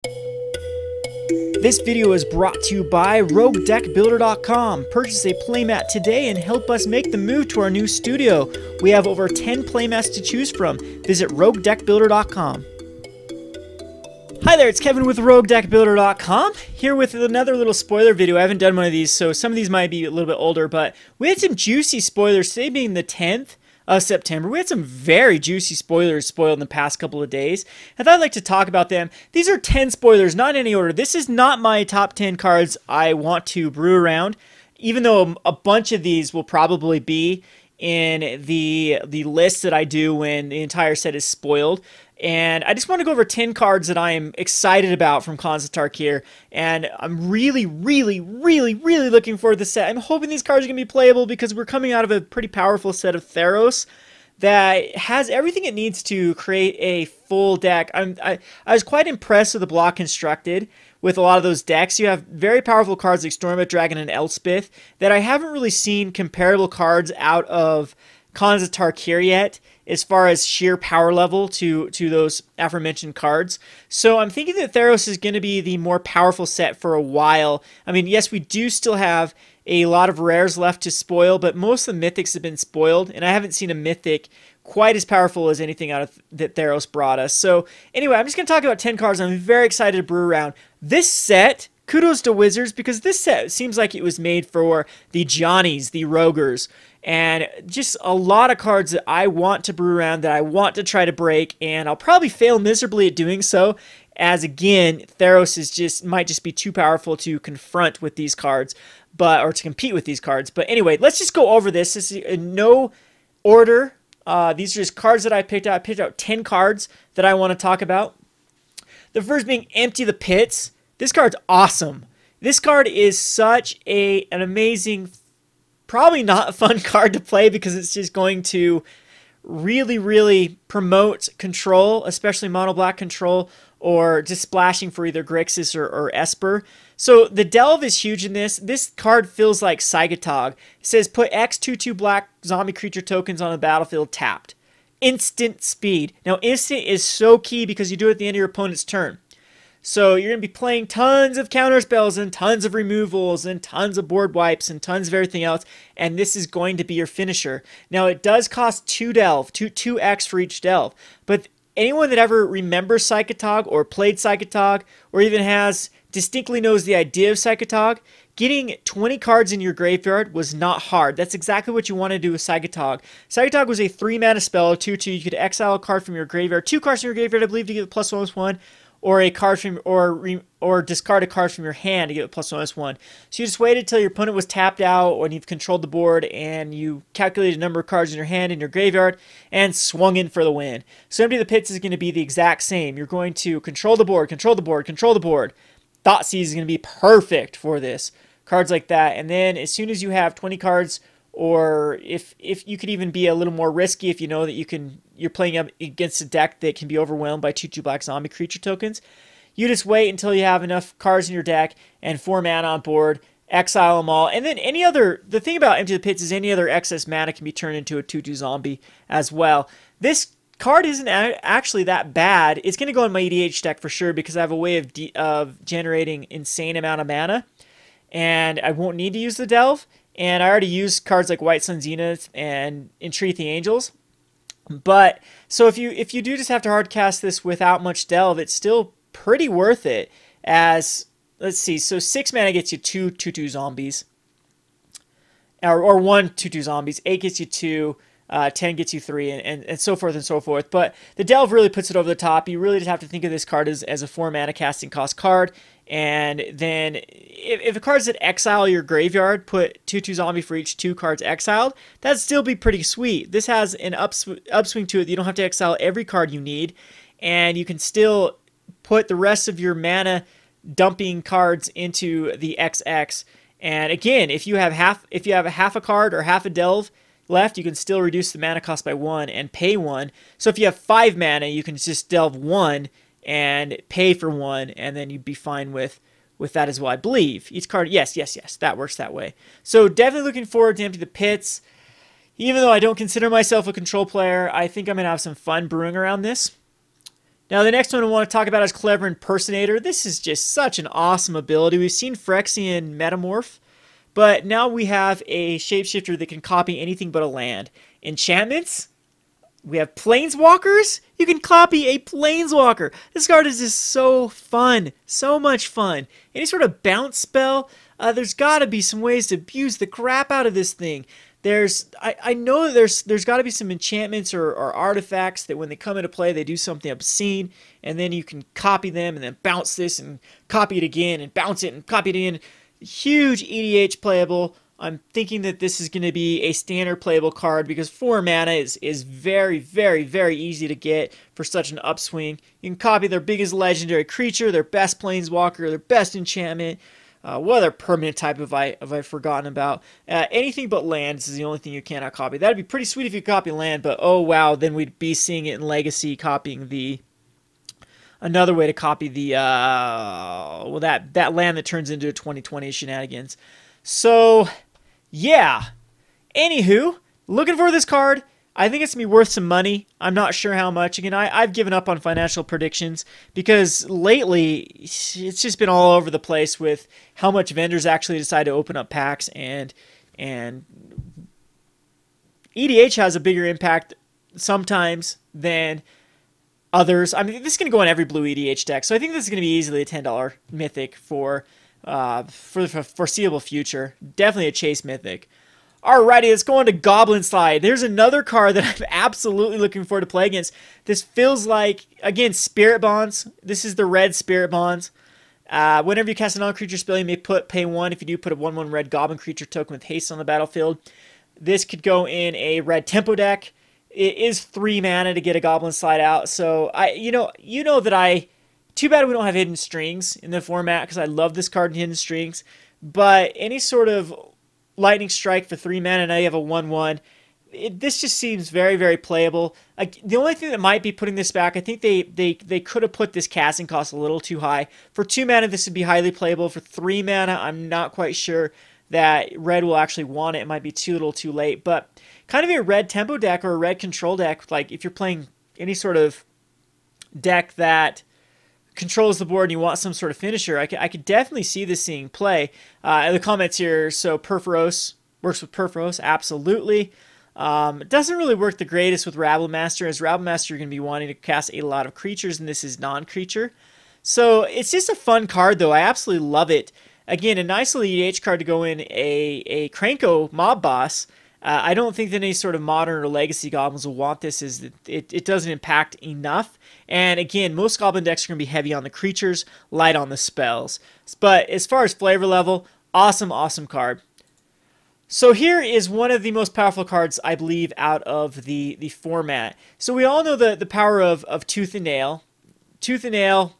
This video is brought to you by RogueDeckBuilder.com. Purchase a playmat today and help us make the move to our new studio. We have over 10 playmats to choose from. Visit RogueDeckBuilder.com. Hi there, it's Kevin with RogueDeckBuilder.com, here with another little spoiler video. I haven't done one of these, so some of these might be a little bit older, but we had some juicy spoilers. Today being the 10th of September, we had some very juicy spoilers spoiled in the past couple of days. I thought I'd like to talk about them. These are 10 spoilers, not in any order. This is not my top 10 cards I want to brew around, even though a bunch of these will probably be in the list that I do when the entire set is spoiled. And I just want to go over 10 cards that I am excited about from Khans of Tarkir. And I'm really looking forward to the set. I'm hoping these cards are going to be playable because we're coming out of a pretty powerful set of Theros that has everything it needs to create a full deck. I was quite impressed with the block constructed with a lot of those decks. You have very powerful cards like Stormbat Dragon and Elspeth that I haven't really seen comparable cards out of Khans of Tarkir yet, as far as sheer power level to those aforementioned cards. So I'm thinking that Theros is going to be the more powerful set for a while. I mean, yes, we do still have a lot of rares left to spoil, but most of the mythics have been spoiled, and I haven't seen a mythic quite as powerful as anything out of that Theros brought us. So anyway, I'm just going to talk about 10 cards I'm very excited to brew around. This set, kudos to Wizards, because this set seems like it was made for the Johnnies, the Roguers, and just a lot of cards that I want to brew around, that I want to try to break, and I'll probably fail miserably at doing so, as again, Theros is might just be too powerful to confront with these cards, or to compete with these cards. But anyway, let's just go over this. This is in no order. These are just cards that I picked out. I picked out 10 cards that I want to talk about. The first being Empty the Pits. This card's awesome. This card is such an amazing, probably not a fun card to play because it's just going to really promote control, especially mono black control, or just splashing for either Grixis or Esper. So the Delve is huge in this. This card feels like Psychotog. It says put X 2/2 black zombie creature tokens on the battlefield tapped. Instant speed. Now instant is so key because you do it at the end of your opponent's turn. So you're going to be playing tons of counter spells and tons of removals and tons of board wipes and tons of everything else, and this is going to be your finisher. Now it does cost 2 delve, 2x for each delve, but anyone that ever remembers Psychotog or played Psychotog or even distinctly knows the idea of Psychotog, getting 20 cards in your graveyard was not hard. That's exactly what you want to do with Psychotog. Psychotog was a 3-mana spell, 2/2. You could exile a card from your graveyard, 2 cards from your graveyard, I believe, to give it +1/+1. Or a card from, or discard a card from your hand to get it +1/+1. So you just waited till your opponent was tapped out when you've controlled the board, and you calculated a number of cards in your hand in your graveyard and swung in for the win. So Empty the Pits is going to be the exact same. You're going to control the board, control the board, control the board. Thoughtseizes is going to be perfect for this. Cards like that, and then as soon as you have 20 cards, or if you could even be a little more risky if you know that you're playing up against a deck that can be overwhelmed by 2/2 black zombie creature tokens, you just wait until you have enough cards in your deck and 4 mana on board, exile them all, and then the thing about Empty the Pits is any other excess mana can be turned into a 2/2 zombie as well. This card isn't actually that bad. It's going to go in my EDH deck for sure because I have a way of generating insane amount of mana, and I won't need to use the Delve. And I already used cards like White Sun Zenith and Entreat the Angels. But so if you do just have to hardcast this without much delve, it's still pretty worth it. As let's see, so 6 mana gets you 2 2/2 zombies, or 1 2/2 zombies. 8 gets you 2. 10 gets you 3, and so forth and so forth. But the Delve really puts it over the top. You really just have to think of this card as a 4 mana casting cost card. And then if a card's that exile your graveyard, put 2/2 zombie for each 2 cards exiled, that'd still be pretty sweet. This has an upswing to it. You don't have to exile every card you need, and you can still put the rest of your mana dumping cards into the XX. And again, if you have half a card or half a delve left, you can still reduce the mana cost by 1 and pay 1. So if you have 5 mana, you can just delve 1 and pay for 1, and then you'd be fine with that as well, I believe. Each card, yes, that works that way. So definitely looking forward to Empty the Pits. Even though I don't consider myself a control player, I think I'm going to have some fun brewing around this. Now, the next one I want to talk about is Clever Impersonator. This is just such an awesome ability. We've seen Phyrexian Metamorph, but now we have a shapeshifter that can copy anything but a land. Enchantments, we have Planeswalkers. You can copy a Planeswalker. This card is just so fun, so much fun. Any sort of bounce spell, there's got to be some ways to abuse the crap out of this thing. I know that there's got to be some enchantments or artifacts that when they come into play, they do something obscene, and then you can copy them and then bounce this and copy it again and bounce it and copy it again. Huge EDH playable. I'm thinking that this is going to be a standard playable card because 4 mana is very, very, very easy to get for such an upswing. You can copy their biggest legendary creature, their best planeswalker, their best enchantment. What other permanent type have I forgotten about? Anything but lands is the only thing you cannot copy. That'd be pretty sweet if you could copy land, but oh wow, then we'd be seeing it in Legacy, copying the... Another way to copy the... well, that land that turns into a 2020 shenanigans. So, yeah. Anywho, looking for this card. I think it's going to be worth some money. I'm not sure how much. Again, I've given up on financial predictions because lately it's just been all over the place with how much vendors actually decide to open up packs, and EDH has a bigger impact sometimes than others. I mean, this is going to go on every blue EDH deck, so I think this is going to be easily a $10 mythic for the foreseeable future. Definitely a chase mythic. Alrighty, let's go on to Goblin Slide. There's another card that I'm absolutely looking forward to play against. This feels like, again, Spirit Bonds. This is the red Spirit Bonds. Whenever you cast a non-creature spell, you may pay 1. If you do, put a 1/1 red Goblin creature token with haste on the battlefield. This could go in a red tempo deck. It is 3 mana to get a Goblin Slide out. So, you know that too bad we don't have Hidden Strings in the format because I love this card in Hidden Strings. But any sort of Lightning Strike for 3 mana, now you have a 1/1. This just seems very, very playable. The only thing that might be putting this back, I think they could have put this casting cost a little too high. For 2 mana, this would be highly playable. For 3 mana, I'm not quite sure that red will actually want it. It might be too little too late. But kind of a red tempo deck or a red control deck, like if you're playing any sort of deck that controls the board and you want some sort of finisher, I could definitely see this seeing play. In the comments here, so Perforos works with Perforos, absolutely. It doesn't really work the greatest with Rabble Master, as Rabble Master you're going to be wanting to cast a lot of creatures, and this is non-creature. So it's just a fun card, though. I absolutely love it. Again, a nice little EDH card to go in a Kranko mob boss. I don't think that any sort of modern or legacy goblins will want this, as it doesn't impact enough. And again, most goblin decks are going to be heavy on the creatures, light on the spells. But as far as flavor level, awesome, awesome card. So here is one of the most powerful cards, I believe, out of the format. So we all know the power of Tooth and Nail. Tooth and Nail,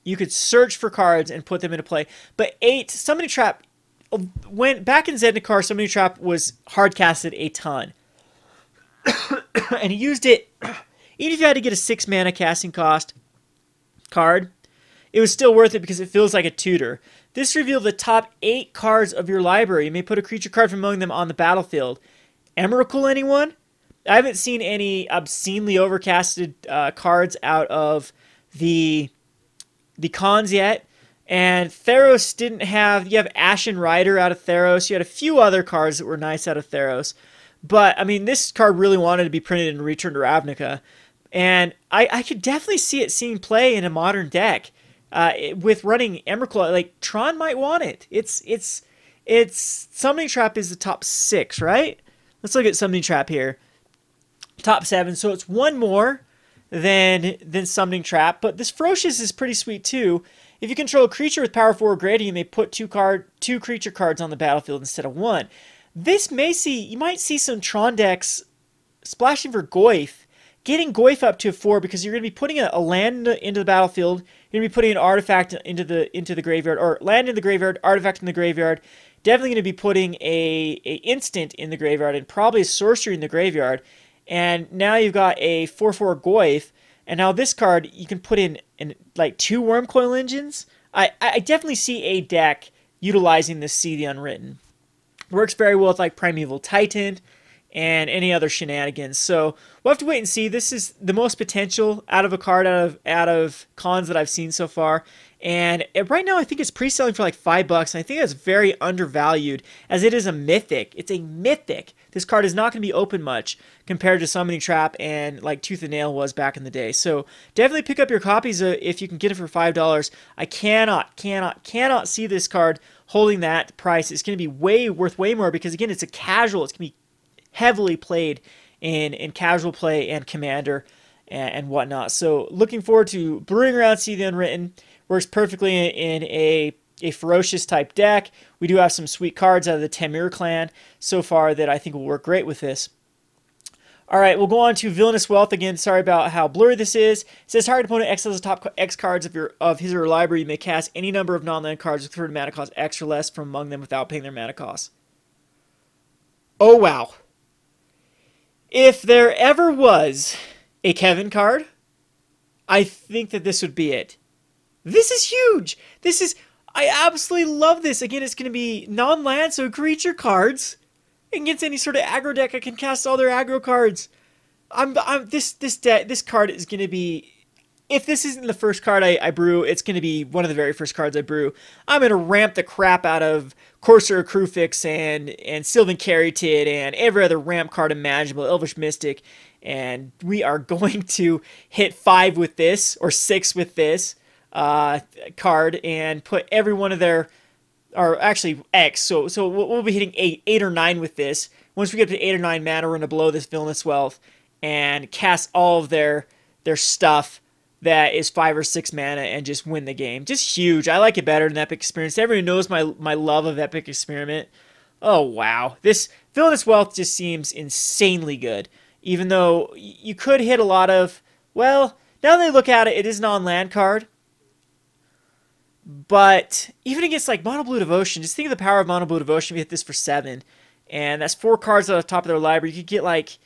you could search for cards and put them into play. But 8, Summoning Trap, when back in Zendikar, Summoning Trap was hard casted a ton. And he used it, even if you had to get a 6 mana casting cost card, it was still worth it because it feels like a tutor. This revealed the top 8 cards of your library. You may put a creature card from among them on the battlefield. Emrakul, anyone? I haven't seen any obscenely overcasted cards out of the cons yet. And Theros didn't have... You have Ashen Rider out of Theros. You had a few other cards that were nice out of Theros. But, I mean, this card really wanted to be printed in Return to Ravnica. And I could definitely see it seeing play in a modern deck. With running Emrakul, like, Tron might want it. It's Summoning Trap is the top 6, right? Let's look at Summoning Trap here. Top 7, so it's one more than Summoning Trap. But this Ferocious is pretty sweet, too. If you control a creature with power 4 or greater, you may put 2 creature cards on the battlefield instead of 1. This may you might see some Tron decks splashing for Goyf, getting Goyf up to a 4 because you're going to be putting a land into the battlefield. You're going to be putting an artifact into the graveyard, or land in the graveyard, artifact in the graveyard. Definitely going to be putting a instant in the graveyard and probably a sorcery in the graveyard. And now you've got a 4/4 Goyf. And now this card, you can put in like 2 Wormcoil Engines. I definitely see a deck utilizing this See the Unwritten. Works very well with like Primeval Titan. and any other shenanigans. So we'll have to wait and see. This is the most potential out of a card out of cons that I've seen so far. And right now I think it's pre-selling for like $5, and I think that's very undervalued as it is a mythic. It's a mythic. This card is not going to be open much compared to Summoning Trap and like Tooth and Nail was back in the day. So definitely pick up your copies if you can get it for $5. I cannot see this card holding that price. It's going to be worth way more because again, it's a casual. It's going to be heavily played in casual play and Commander and whatnot. So looking forward to brewing around See the Unwritten. Works perfectly in a ferocious type deck. We do have some sweet cards out of the Temur clan so far that I think will work great with this. All right, we'll go on to Villainous Wealth again. Sorry about how blurry this is. It says target opponent exiles the top X cards of his or her library. You may cast any number of non-land cards with current mana cost X or less from among them without paying their mana cost. Oh wow. If there ever was a Kevin card, I think that this would be it. This is huge. I absolutely love this. Again, it's going to be non-land, so creature cards. Against any sort of aggro deck, I can cast all their aggro cards. This card is going to be, if this isn't the first card I brew, it's going to be one of the very first cards I brew. I'm going to ramp the crap out of Corsair Crufix and Sylvan Caryatid and every other ramp card imaginable, Elvish Mystic, and we are going to hit 5 with this, or 6 with this card, and put every one of their, or actually X, so we'll be hitting 8 or 9 with this. Once we get to 8 or 9 mana, we're going to blow this Villainous Wealth and cast all of their stuff that is 5 or 6 mana and just win the game. Just huge. I like it better than Epic Experiment. Everyone knows my love of Epic Experiment. Oh, wow. This Villainous Wealth just seems insanely good. Even though you could hit a lot of, well, now that I look at it, it is an on-land card. But even against like Mono Blue Devotion, just think of the power of Mono Blue Devotion. We hit this for 7. And that's 4 cards at the top of their library. You could get like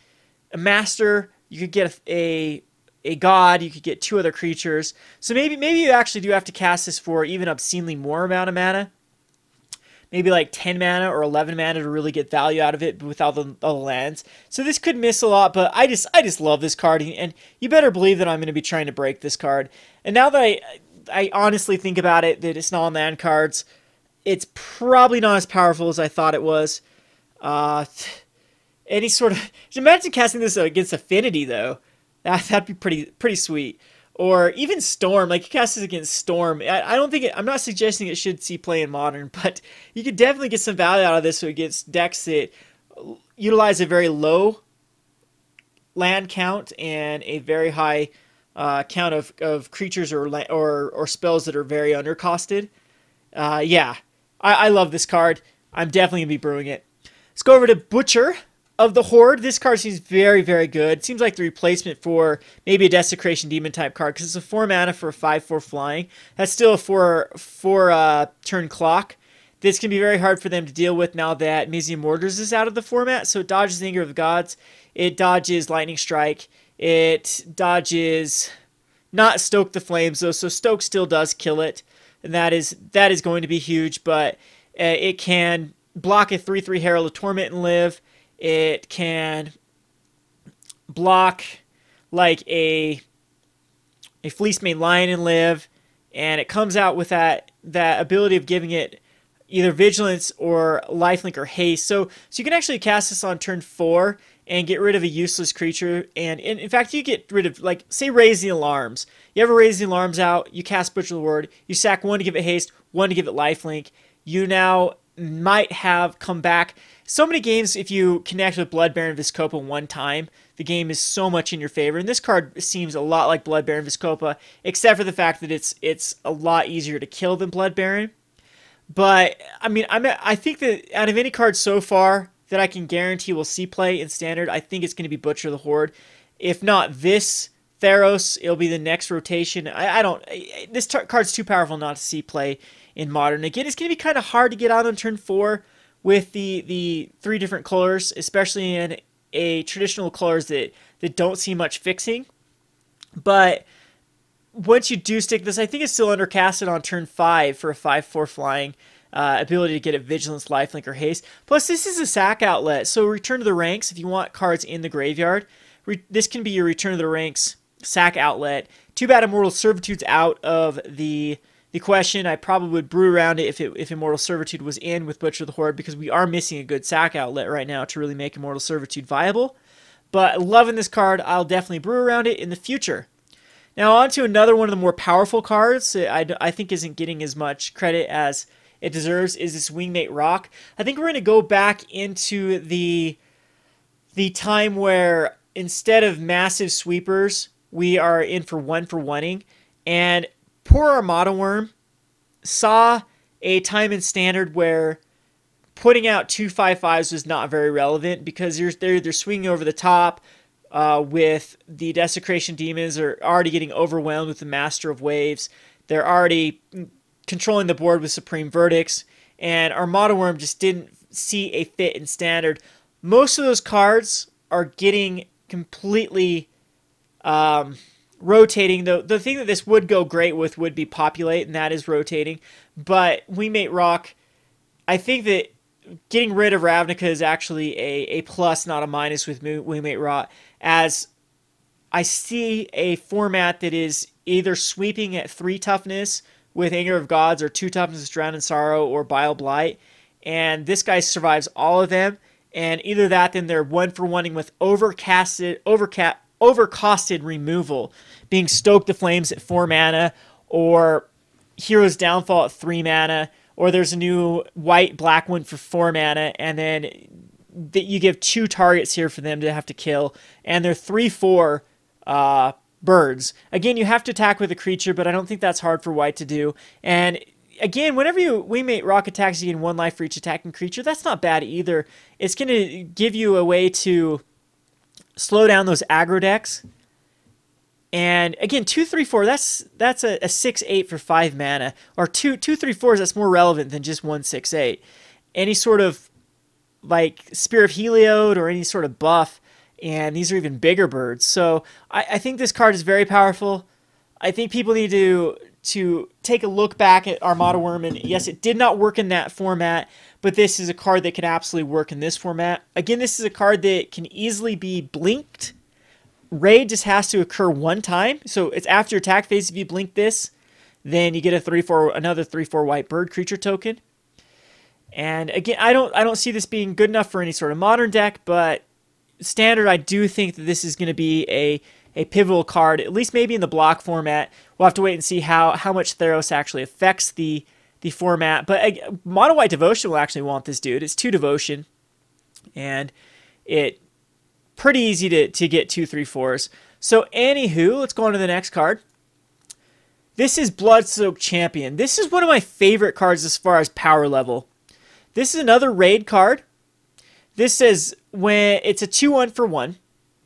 a Master, you could get a God, you could get 2 other creatures. So maybe you actually do have to cast this for even obscenely more amount of mana. Maybe like 10 mana or 11 mana to really get value out of it without all the lands. So this could miss a lot, but I just love this card. And you better believe that I'm going to be trying to break this card. And now that I honestly think about it, that it's non-land cards, it's probably not as powerful as I thought it was. Any sort of, imagine casting this against Affinity though. That'd be pretty sweet. Or even Storm, like you cast this against Storm. I don't think I'm not suggesting it should see play in Modern, but you could definitely get some value out of this against decks that utilize a very low land count and a very high count of creatures or spells that are very undercosted. Yeah, I love this card. I'm definitely gonna be brewing it. Let's go over to Butcher of the Horde. This card seems very, very good. It seems like the replacement for maybe a Desecration Demon type card because it's a 4 mana for a 5/4 flying. That's still a 4 turn clock. This can be very hard for them to deal with now that Mizium Mortars is out of the format. So it dodges the Anger of the Gods. It dodges Lightning Strike. It dodges not Stoke the Flames though. So Stoke still does kill it, and that is going to be huge. But it can block a 3/3 Herald of Torment and live. It can block like a Fleecemane Lion and live, and it comes out with that ability of giving it either Vigilance or Lifelink or Haste. So you can actually cast this on turn 4 and get rid of a useless creature. And in fact, you get rid of, like, say Raise the Alarms. You ever Raise the Alarms out, you cast Butcher the Ward, you sack 1 to give it Haste, 1 to give it Lifelink. You now might have come back. So many games, if you connect with Blood Baron Viscopa 1 time, the game is so much in your favor. And this card seems a lot like Blood Baron Viscopa, except for the fact that it's a lot easier to kill than Blood Baron. But I mean, I think that out of any card so far that I can guarantee will see play in Standard, I think it's going to be Butcher the Horde. If not this Theros, it'll be the next rotation. This card's too powerful not to see play in Modern. Again, it's going to be kind of hard to get out on turn 4 with the 3 different colors, especially in a traditional colors that don't see much fixing. But once you do stick this, I think it's still undercasted on turn 5 for a 5/4 flying. ability to get a Vigilance, Lifelink, or Haste. Plus, this is a sack outlet, so Return to the Ranks, if you want cards in the graveyard, this can be your Return to the Ranks sack outlet. Too bad Immortal Servitude's out of the question. I probably would brew around it if Immortal Servitude was in with Butcher the Horde, because we are missing a good sack outlet right now to really make Immortal Servitude viable. But loving this card, I'll definitely brew around it in the future. Now on to another one of the more powerful cards I think isn't getting as much credit as it deserves, is this Wingmate Roc. I think we're going to go back into the time where instead of massive sweepers, we are in for one-for-oneing. And poor Armada Worm saw a time in Standard where putting out 2/5/5s was not very relevant, because they're swinging over the top with the Desecration Demons, are already getting overwhelmed with the Master of Waves. They're already controlling the board with Supreme Verdicts, and Armada Worm just didn't see a fit in Standard. Most of those cards are getting completely rotating. The thing that this would go great with would be Populate, and that is rotating. But Wingmate Roc, I think that getting rid of Ravnica is actually a plus, not a minus with Wingmate Roc, as I see a format that is either sweeping at 3 toughness with Anger of Gods, or 2 toughness, Drown in Sorrow, or Bile Blight, and this guy survives all of them. And either that, then they're one-for-oneing with overcosted removal, being Stoke the Flames at 4 mana, or Hero's Downfall at 3 mana, or there's a new white-black one for 4 mana, and then you give 2 targets here for them to have to kill, and they're 3/4 birds. Again, you have to attack with a creature, but I don't think that's hard for white to do. And again, whenever Wingmate Roc attacks, you gain 1 life for each attacking creature. That's not bad either. It's going to give you a way to slow down those aggro decks. And again, 2/3/4, that's a 6/8 for 5 mana. Or 2/3/4s, that's more relevant than just 1/6/8. Any sort of like Spear of Heliod or any sort of buff, and these are even bigger birds. So I think this card is very powerful. I think people need to take a look back at Armada Worm, and yes, it did not work in that format, but this is a card that can absolutely work in this format. Again, this is a card that can easily be blinked. Raid just has to occur 1 time, so it's after your attack phase. If you blink this, then you get another 3/4 white bird creature token. And again, I don't see this being good enough for any sort of modern deck, but Standard, I do think that this is going to be a pivotal card, at least maybe in the block format. We'll have to wait and see how much Theros actually affects the format. But Mono White Devotion will actually want this dude. It's 2 Devotion, and it pretty easy to get 2/3/4s. So anywho, let's go on to the next card. This is Bloodsoaked Champion. This is one of my favorite cards as far as power level. This is another raid card. This says when it's a 2/1/1,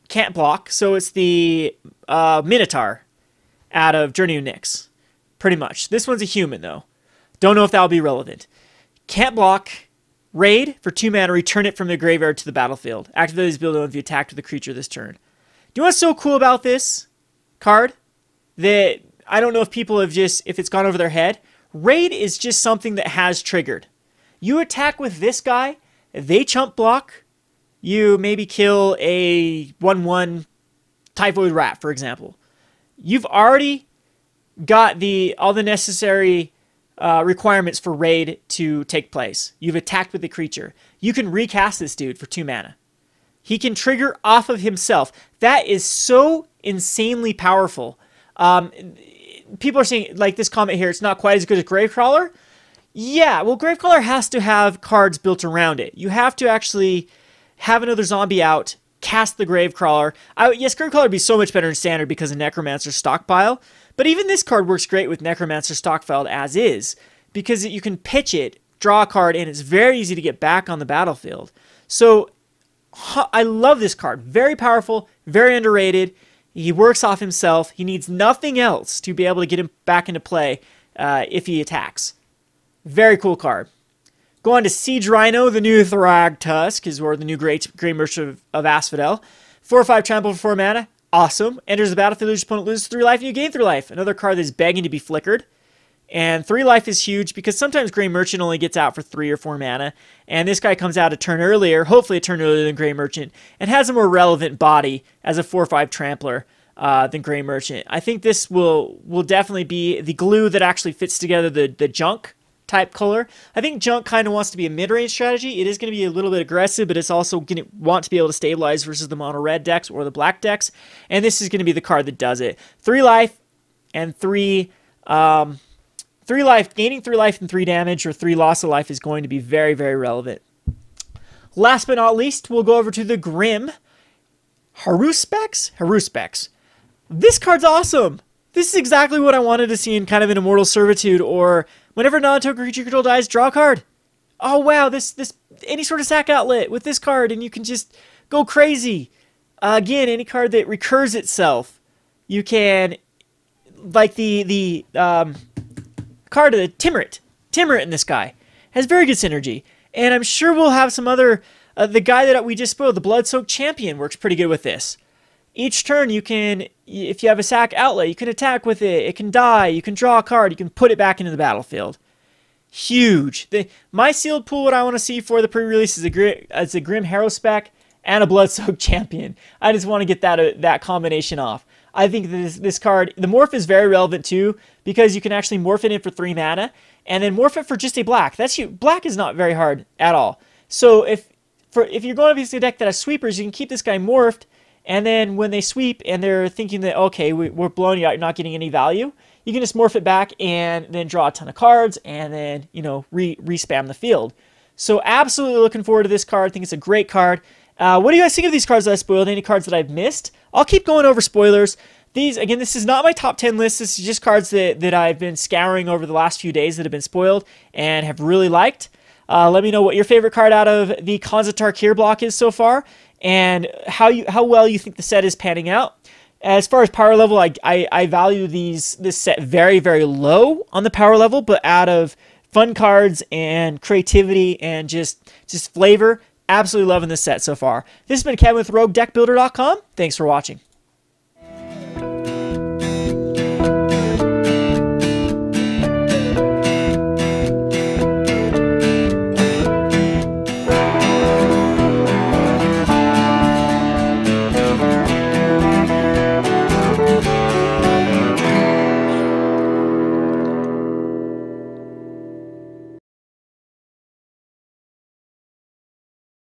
can't block, so it's the Minotaur out of Journey of Nyx, pretty much. This one's a human though. Don't know if that'll be relevant. Can't block. Raid for 2 mana, return it from the graveyard to the battlefield. Activate this ability if you attacked with a creature this turn. Do you know what's so cool about this card? That I don't know if people have if it's gone over their head. Raid is just something that has triggered. You attack with this guy, they chump block, you maybe kill a 1/1 Typhoid Rat, for example. You've already got all the necessary requirements for raid to take place. You've attacked with the creature. You can recast this dude for 2 mana. He can trigger off of himself. That is so insanely powerful. People are saying, like this comment here, it's not quite as good as Gravecrawler. Yeah, well, Gravecrawler has to have cards built around it. You have to actually have another zombie out, cast the Gravecrawler. Yes, Gravecrawler would be so much better in Standard because of Necromancer Stockpile, but even this card works great with Necromancer Stockpiled as is, because you can pitch it, draw a card, and it's very easy to get back on the battlefield. So I love this card. Very powerful, very underrated. He works off himself. He needs nothing else to be able to get him back into play if he attacks. Very cool card. Go on to Siege Rhino, the new Thrag Tusk, or the new Great Merchant of Asphodel. 4/5 trample for 4 mana. Awesome. Enters the battlefield, your opponent loses 3 life, and you gain 3 life. Another card that's begging to be flickered. And 3 life is huge because sometimes Grey Merchant only gets out for 3 or 4 mana. And this guy comes out a turn earlier, hopefully a turn earlier than Grey Merchant, and has a more relevant body as a 4/5 trampler than Grey Merchant. I think this will definitely be the glue that actually fits together the junk type color. I think junk kind of wants to be a mid-range strategy. It is going to be a little bit aggressive, but it's also going to want to be able to stabilize versus the mono red decks or the black decks. And this is going to be the card that does it. 3 life and 3 life, gaining 3 life and 3 damage or 3 loss of life is going to be very, very relevant. Last but not least, we'll go over to the Grim Haruspex. This card's awesome. This is exactly what I wanted to see in kind of an Immortal Servitude, or whenever non-token creature control dies, draw a card. Oh wow, this any sort of sack outlet with this card, and you can just go crazy. Again, any card that recurs itself, you can, like the card of the Timorate in this guy has very good synergy, and I'm sure we'll have some other. The guy that we just spoiled, the Bloodsoaked Champion, works pretty good with this. Each turn you can, if you have a sack outlet, you can attack with it. It can die. You can draw a card. You can put it back into the battlefield. Huge. My sealed pool, what I want to see for the pre-release is a Grim Haruspex and a Bloodsoaked Champion. I just want to get that combination off. I think this card, the morph is very relevant too, because you can actually morph it in for 3 mana, and then morph it for just a black. Black is not very hard at all. So if you're going to be a deck that has sweepers, you can keep this guy morphed. And then when they sweep and they're thinking that, okay, we're blowing you out, you're not getting any value, you can just morph it back and then draw a ton of cards and then, re-spam the field. So absolutely looking forward to this card. I think it's a great card. What do you guys think of these cards that I spoiled? Any cards that I've missed? I'll keep going over spoilers. Again, this is not my top 10 list. This is just cards that I've been scouring over the last few days that have been spoiled and have really liked. Let me know what your favorite card out of the Khans of Tarkir block is so far, and how well you think the set is panning out. As far as power level, I value this set very, very low on the power level, but out of fun cards and creativity and just flavor, absolutely loving this set so far. This has been Kevin with RogueDeckBuilder.com. Thanks for watching.